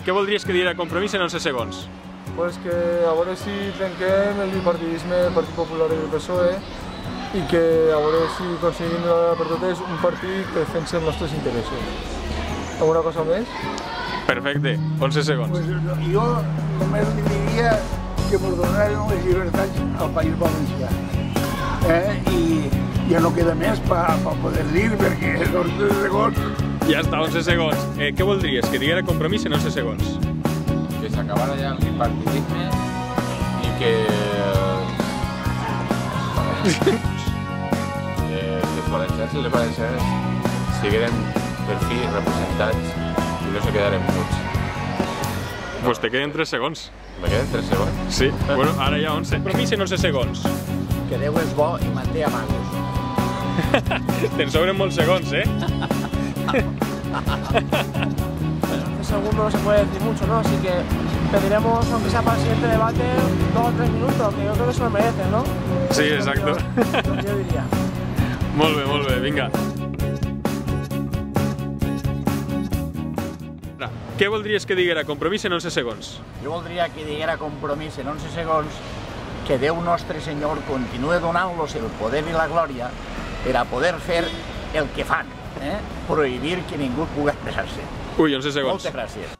Què voldries que diguera Compromís en 11 segons? Pues que a veure si trenquem el bipartidisme del Partit Popular i del PSOE i que a veure si aconseguim per totes un partit que defensi els nostres interessos. Alguna cosa més? Perfecte, 11 segons. Pues jo només li diria que ens donaran les llibertats al País Valencià. I ja no queda més per poder dir, perquè en 11 segons... Ja està, 11 segons. Què voldries? Que diguera Compromís en 11 segons. Que s'acabara ja el bipartidisme i que les valencians i les valencianes sigueren per fi representats i no se quedaren muts. Pues te queden 3 segons. Me queden 3 segons? Sí, bueno, ara ja 11. Compromís en 11 segons. Que Déu és bo i manté amagos. Te'n sobren molts segons, eh? El segundo no se puede decir mucho, ¿no? Así que pediremos, aunque sea para el siguiente debate, 2 o 3 minutos, que yo creo que se lo merecen, ¿no? Sí, exacto. Yo diría. Molt bé, vinga. Què voldries que diguera Compromís en 11 segons? Jo voldria que diguera Compromís en 11 segons que Déu Nostre Senyor continue donant-los el poder i la glòria per a poder fer el que fan, prohibir que ningú pugui expressar-se. Ui, 11 segons. Moltes gràcies.